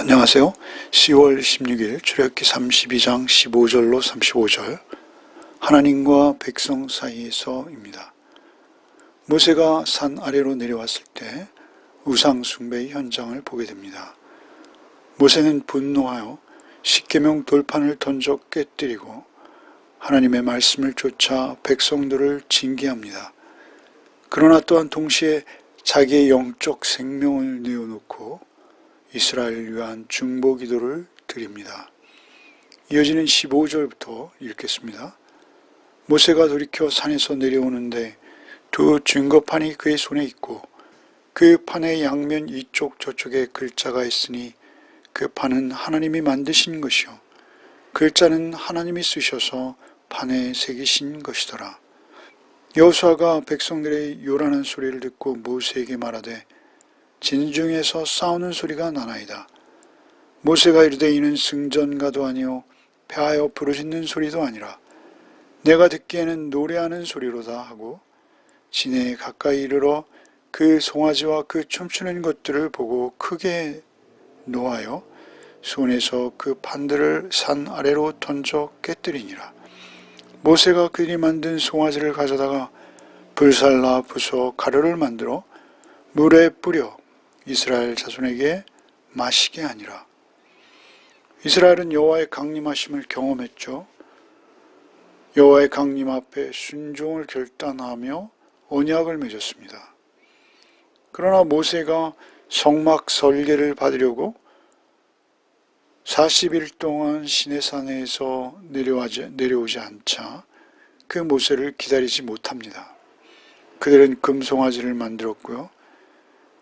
안녕하세요. 10월 16일 출애굽기 32장 15절로 35절 하나님과 백성 사이에서입니다. 모세가 산 아래로 내려왔을 때 우상 숭배의 현장을 보게 됩니다. 모세는 분노하여 십계명 돌판을 던져 깨뜨리고 하나님의 말씀을 쫓아 백성들을 징계합니다. 그러나 또한 동시에 자기의 영적 생명을 내어놓고 이스라엘을 위한 중보 기도를 드립니다. 이어지는 15절부터 읽겠습니다. 모세가 돌이켜 산에서 내려오는데 두 증거판이 그의 손에 있고 그 판의 양면 이쪽 저쪽에 글자가 있으니 그 판은 하나님이 만드신 것이요 글자는 하나님이 쓰셔서 판에 새기신 것이더라. 여호수아가 백성들의 요란한 소리를 듣고 모세에게 말하되 진중에서 싸우는 소리가 나나이다. 모세가 이르되 이는 승전가도 아니요 패하여 부르짖는 소리도 아니라 내가 듣기에는 노래하는 소리로다 하고 진에 가까이 이르러 그 송아지와 그 춤추는 것들을 보고 크게 노하여 손에서 그 판들을 산 아래로 던져 깨뜨리니라. 모세가 그들이 만든 송아지를 가져다가 불살라 부숴 가루를 만들어 물에 뿌려 이스라엘 자손에게 마시게 하니라. 이스라엘은 여호와의 강림하심을 경험했죠. 여호와의 강림 앞에 순종을 결단하며 언약을 맺었습니다. 그러나 모세가 성막 설계를 받으려고 40일 동안 시내산에서 내려오지 않자 그 모세를 기다리지 못합니다. 그들은 금송아지를 만들었고요.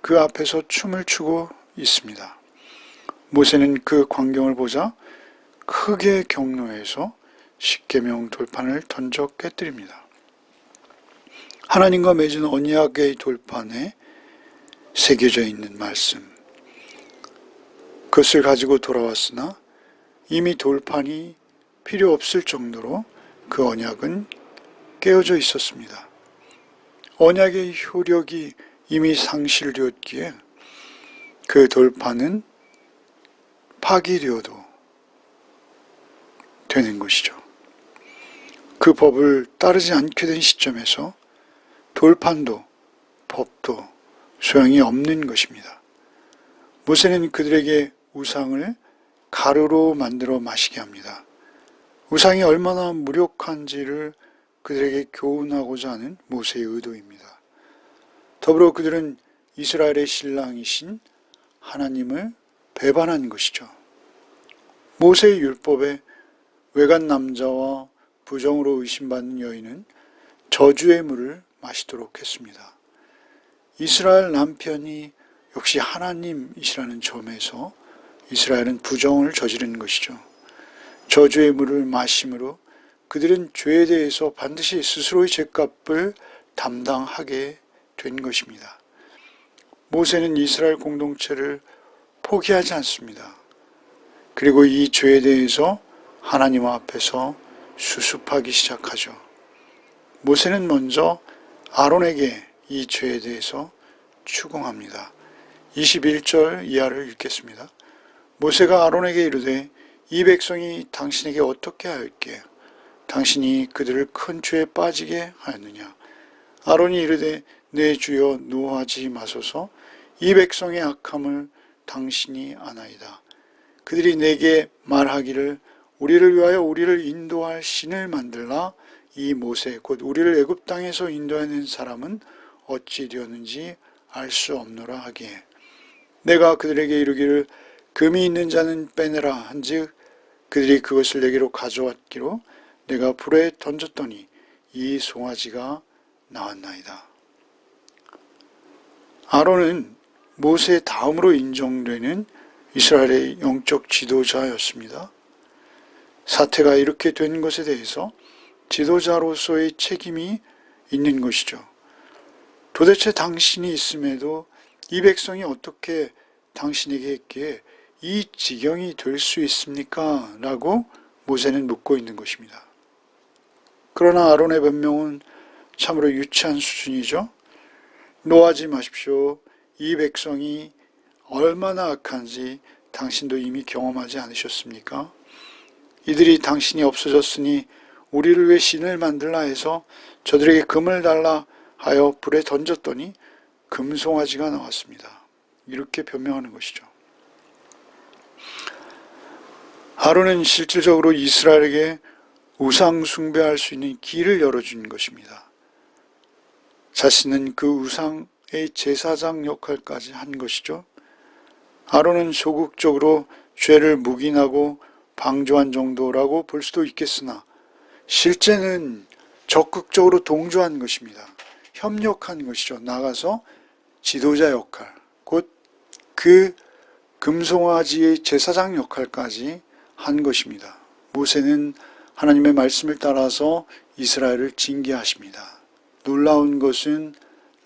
그 앞에서 춤을 추고 있습니다. 모세는 그 광경을 보자 크게 격노해서 십계명 돌판을 던져 깨뜨립니다. 하나님과 맺은 언약의 돌판에 새겨져 있는 말씀, 그것을 가지고 돌아왔으나 이미 돌판이 필요 없을 정도로 그 언약은 깨어져 있었습니다. 언약의 효력이 이미 상실되었기에 그 돌판은 파기되어도 되는 것이죠. 그 법을 따르지 않게 된 시점에서 돌판도 법도 소용이 없는 것입니다. 모세는 그들에게 우상을 가루로 만들어 마시게 합니다. 우상이 얼마나 무력한지를 그들에게 교훈하고자 하는 모세의 의도입니다. 더불어 그들은 이스라엘의 신랑이신 하나님을 배반한 것이죠. 모세의 율법에 외간 남자와 부정으로 의심받는 여인은 저주의 물을 마시도록 했습니다. 이스라엘 남편이 역시 하나님이시라는 점에서 이스라엘은 부정을 저지른 것이죠. 저주의 물을 마심으로 그들은 죄에 대해서 반드시 스스로의 죄값을 담당하게 된 것입니다. 모세는 이스라엘 공동체를 포기하지 않습니다. 그리고 이 죄에 대해서 하나님 앞에서 수습하기 시작하죠. 모세는 먼저 아론에게 이 죄에 대해서 추궁합니다. 21절 이하를 읽겠습니다. 모세가 아론에게 이르되 이 백성이 당신에게 어떻게 하였기에 당신이 그들을 큰 죄에 빠지게 하였느냐. 아론이 이르되 내 주여 노하지 마소서. 이 백성의 악함을 당신이 아나이다. 그들이 내게 말하기를 우리를 위하여 우리를 인도할 신을 만들라. 이 모세 곧 우리를 애굽 땅에서 인도하는 사람은 어찌 되었는지 알 수 없노라 하기에 내가 그들에게 이르기를 금이 있는 자는 빼내라 한즉 그들이 그것을 내게로 가져왔기로 내가 불에 던졌더니 이 송아지가 나왔나이다. 아론은 모세 다음으로 인정되는 이스라엘의 영적 지도자였습니다. 사태가 이렇게 된 것에 대해서 지도자로서의 책임이 있는 것이죠. 도대체 당신이 있음에도 이 백성이 어떻게 당신에게 했기에 이 지경이 될 수 있습니까? 라고 모세는 묻고 있는 것입니다. 그러나 아론의 변명은 참으로 유치한 수준이죠. 노하지 마십시오. 이 백성이 얼마나 악한지 당신도 이미 경험하지 않으셨습니까? 이들이 당신이 없어졌으니 우리를 왜 신을 만들라 해서 저들에게 금을 달라 하여 불에 던졌더니 금송아지가 나왔습니다. 이렇게 변명하는 것이죠. 아론은 실질적으로 이스라엘에게 우상 숭배할 수 있는 길을 열어준 것입니다. 자신은 그 우상의 제사장 역할까지 한 것이죠. 아론은 소극적으로 죄를 묵인하고 방조한 정도라고 볼 수도 있겠으나 실제는 적극적으로 동조한 것입니다. 협력한 것이죠. 나가서 지도자 역할, 곧 그 금송아지의 제사장 역할까지 한 것입니다. 모세는 하나님의 말씀을 따라서 이스라엘을 징계하십니다. 놀라운 것은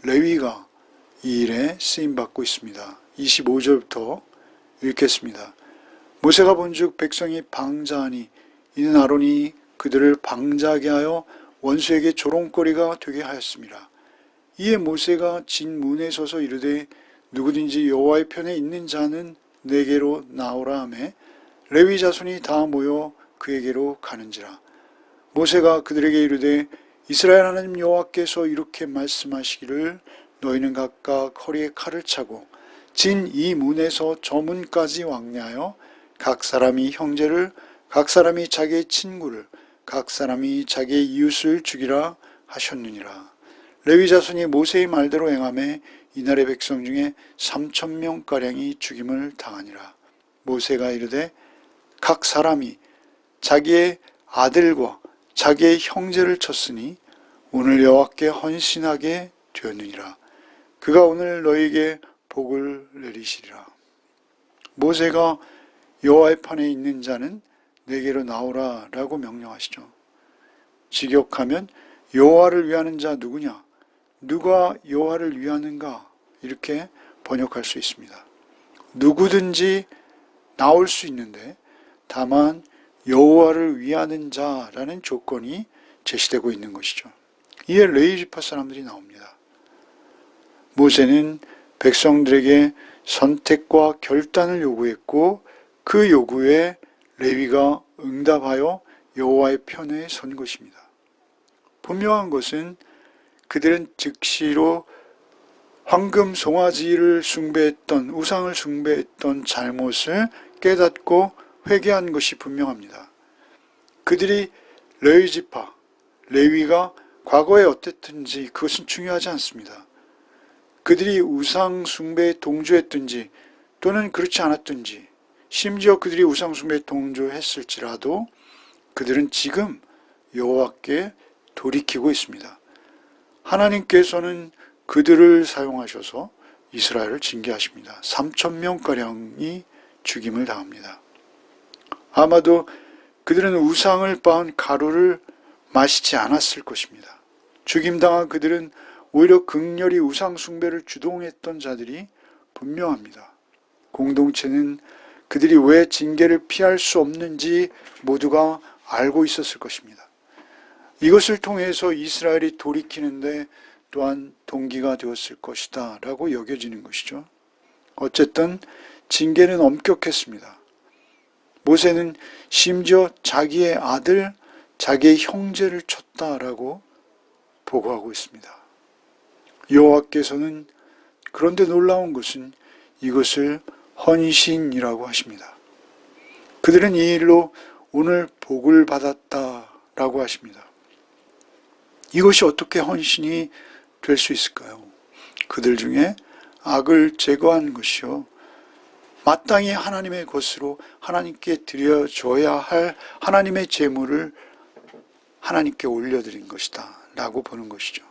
레위가 이 일에 쓰임받고 있습니다. 25절부터 읽겠습니다. 모세가 본즉 백성이 방자하니 이는 아론이 그들을 방자하게 하여 원수에게 조롱거리가 되게 하였습니다. 이에 모세가 진 문에 서서 이르되 누구든지 여호와의 편에 있는 자는 내게로 나오라 하매 레위 자손이 다 모여 그에게로 가는지라. 모세가 그들에게 이르되 이스라엘 하나님 여호와께서 이렇게 말씀하시기를 너희는 각각 허리에 칼을 차고 진 이 문에서 저 문까지 왕래하여 각 사람이 형제를 각 사람이 자기의 친구를 각 사람이 자기의 이웃을 죽이라 하셨느니라. 레위 자손이 모세의 말대로 행하매 이날의 백성 중에 3,000명가량이 죽임을 당하니라. 모세가 이르되 각 사람이 자기의 아들과 자기의 형제를 쳤으니 오늘 여호와께 헌신하게 되었느니라. 그가 오늘 너희에게 복을 내리시리라. 모세가 여호와의 판에 있는 자는 내게로 나오라 라고 명령하시죠. 직역하면 여호와를 위하는 자 누구냐? 누가 여호와를 위하는가? 이렇게 번역할 수 있습니다. 누구든지 나올 수 있는데 다만 여호와를 위하는 자라는 조건이 제시되고 있는 것이죠. 이에 레위 지파 사람들이 나옵니다. 모세는 백성들에게 선택과 결단을 요구했고 그 요구에 레위가 응답하여 여호와의 편에 선 것입니다. 분명한 것은 그들은 즉시로 황금 송아지를 숭배했던 우상을 숭배했던 잘못을 깨닫고 회개한 것이 분명합니다. 그들이 레위 지파, 레위가 과거에 어땠든지 그것은 중요하지 않습니다. 그들이 우상 숭배에 동조했든지 또는 그렇지 않았든지 심지어 그들이 우상 숭배에 동조했을지라도 그들은 지금 여호와께 돌이키고 있습니다. 하나님께서는 그들을 사용하셔서 이스라엘을 징계하십니다. 3,000명가량이 죽임을 당합니다. 아마도 그들은 우상을 빻은 가루를 마시지 않았을 것입니다. 죽임당한 그들은 오히려 극렬히 우상 숭배를 주동했던 자들이 분명합니다. 공동체는 그들이 왜 징계를 피할 수 없는지 모두가 알고 있었을 것입니다. 이것을 통해서 이스라엘이 돌이키는데 또한 동기가 되었을 것이다 라고 여겨지는 것이죠. 어쨌든 징계는 엄격했습니다. 모세는 심지어 자기의 아들, 자기의 형제를 쳤다라고 보고하고 있습니다. 여호와께서는 그런데 놀라운 것은 이것을 헌신이라고 하십니다. 그들은 이 일로 오늘 복을 받았다라고 하십니다. 이것이 어떻게 헌신이 될 수 있을까요? 그들 중에 악을 제거한 것이요. 마땅히 하나님의 것으로 하나님께 드려줘야 할 하나님의 제물을 하나님께 올려드린 것이다 라고 보는 것이죠.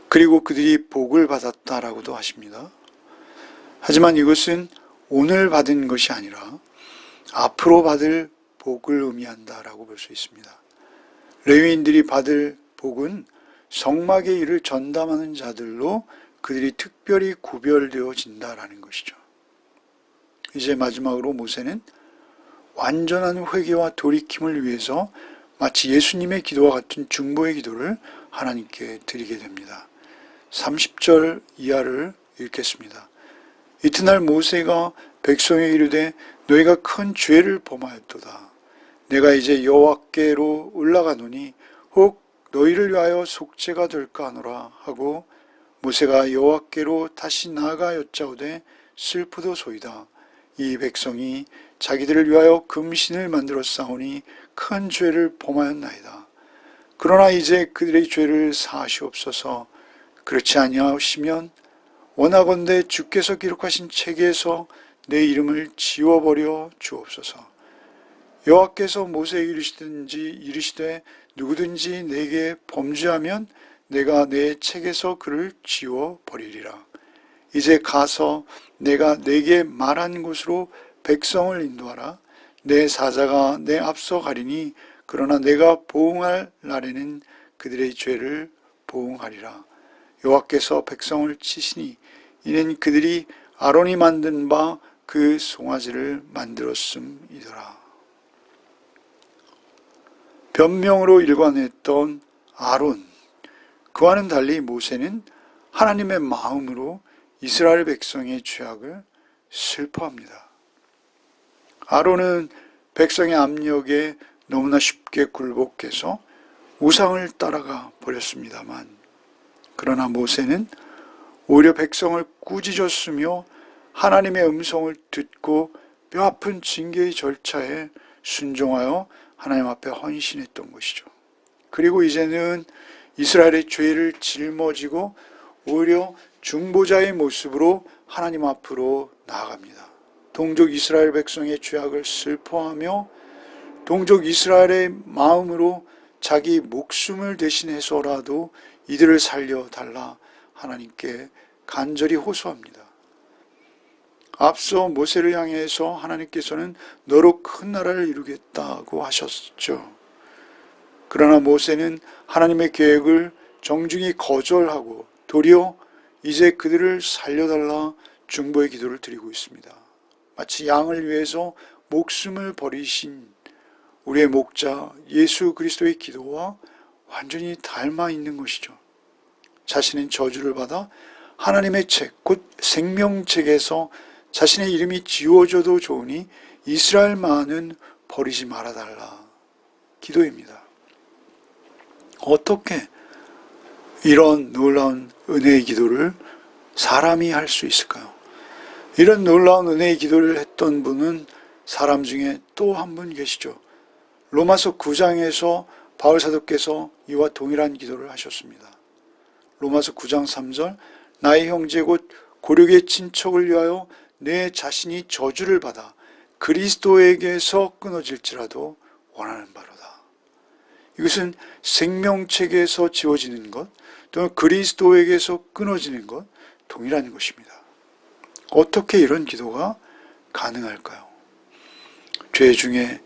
그리고 그들이 복을 받았다라고도 하십니다. 하지만 이것은 오늘 받은 것이 아니라 앞으로 받을 복을 의미한다라고 볼 수 있습니다. 레위인들이 받을 복은 성막의 일을 전담하는 자들로 그들이 특별히 구별되어진다라는 것이죠. 이제 마지막으로 모세는 완전한 회개와 돌이킴을 위해서 마치 예수님의 기도와 같은 중보의 기도를 하나님께 드리게 됩니다. 30절 이하를 읽겠습니다. 이튿날 모세가 백성에 이르되 너희가 큰 죄를 범하였도다. 내가 이제 여호와께로 올라가노니 혹 너희를 위하여 속죄가 될까 하노라 하고 모세가 여호와께로 다시 나아가 여짜오되 슬프도소이다. 이 백성이 자기들을 위하여 금신을 만들어 싸우니 큰 죄를 범하였나이다. 그러나 이제 그들의 죄를 사하시옵소서. 그렇지 아니하시면 원하건대 주께서 기록하신 책에서 내 이름을 지워버려 주옵소서. 여호와께서 모세에게 이르시되 누구든지 내게 범죄하면 내가 내 책에서 그를 지워버리리라. 이제 가서 내가 내게 말한 곳으로 백성을 인도하라. 내 사자가 내 앞서 가리니 그러나 내가 보응할 날에는 그들의 죄를 보응하리라. 여호와께서 백성을 치시니 이는 그들이 아론이 만든 바 그 송아지를 만들었음이더라. 변명으로 일관했던 아론, 그와는 달리 모세는 하나님의 마음으로 이스라엘 백성의 죄악을 슬퍼합니다. 아론은 백성의 압력에 너무나 쉽게 굴복해서 우상을 따라가 버렸습니다만, 그러나 모세는 오히려 백성을 꾸짖었으며 하나님의 음성을 듣고 뼈아픈 징계의 절차에 순종하여 하나님 앞에 헌신했던 것이죠. 그리고 이제는 이스라엘의 죄를 짊어지고 오히려 중보자의 모습으로 하나님 앞으로 나아갑니다. 동족 이스라엘 백성의 죄악을 슬퍼하며 동족 이스라엘의 마음으로 자기 목숨을 대신해서라도 이들을 살려달라 하나님께 간절히 호소합니다. 앞서 모세를 향해서 하나님께서는 너로 큰 나라를 이루겠다고 하셨죠. 그러나 모세는 하나님의 계획을 정중히 거절하고 도리어 이제 그들을 살려달라 중보의 기도를 드리고 있습니다. 마치 양을 위해서 목숨을 버리신 우리의 목자 예수 그리스도의 기도와 완전히 닮아 있는 것이죠. 자신은 저주를 받아 하나님의 책, 곧 생명책에서 자신의 이름이 지워져도 좋으니 이스라엘만은 버리지 말아달라 기도입니다. 어떻게 이런 놀라운 은혜의 기도를 사람이 할 수 있을까요? 이런 놀라운 은혜의 기도를 했던 분은 사람 중에 또 한 분 계시죠. 로마서 9장에서 바울 사도께서 이와 동일한 기도를 하셨습니다. 로마서 9장 3절 나의 형제 곧 고륙의 친척을 위하여 내 자신이 저주를 받아 그리스도에게서 끊어질지라도 원하는 바로다. 이것은 생명책에서 지워지는 것 또는 그리스도에게서 끊어지는 것 동일한 것입니다. 어떻게 이런 기도가 가능할까요? 죄 중에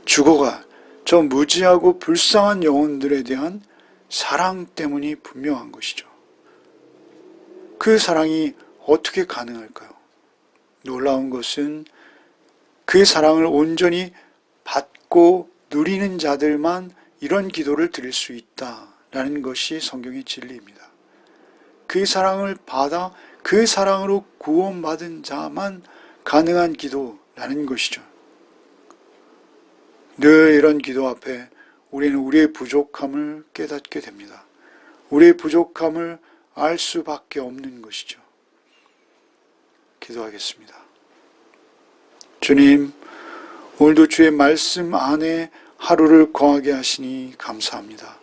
죽어갈 저 무지하고 불쌍한 영혼들에 대한 사랑 때문이 분명한 것이죠. 그 사랑이 어떻게 가능할까요? 놀라운 것은 그 사랑을 온전히 받고 누리는 자들만 이런 기도를 드릴 수 있다라는 것이 성경의 진리입니다. 그 사랑을 받아 그 사랑으로 구원받은 자만 가능한 기도라는 것이죠. 늘 이런 기도 앞에 우리는 우리의 부족함을 깨닫게 됩니다. 우리의 부족함을 알 수밖에 없는 것이죠. 기도하겠습니다. 주님, 오늘도 주의 말씀 안에 하루를 거하게 하시니 감사합니다.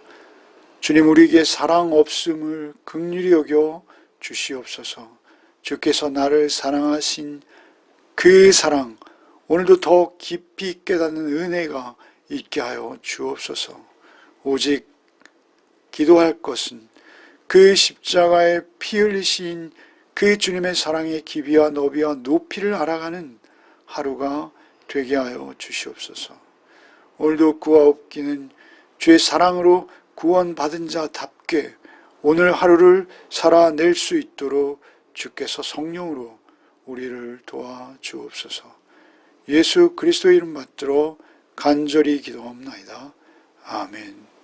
주님, 우리에게 사랑 없음을 긍휼히 여겨 주시옵소서. 주께서 나를 사랑하신 그 사랑, 오늘도 더 깊이 깨닫는 은혜가 있게 하여 주옵소서. 오직 기도할 것은 그 십자가에 피 흘리신 그 주님의 사랑의 깊이와 너비와 높이를 알아가는 하루가 되게 하여 주시옵소서. 오늘도 구와 없기는 주의 사랑으로 구원받은 자답게 오늘 하루를 살아낼 수 있도록 주께서 성령으로 우리를 도와주옵소서. 예수 그리스도의 이름 받들어 간절히 기도합나이다. 아멘.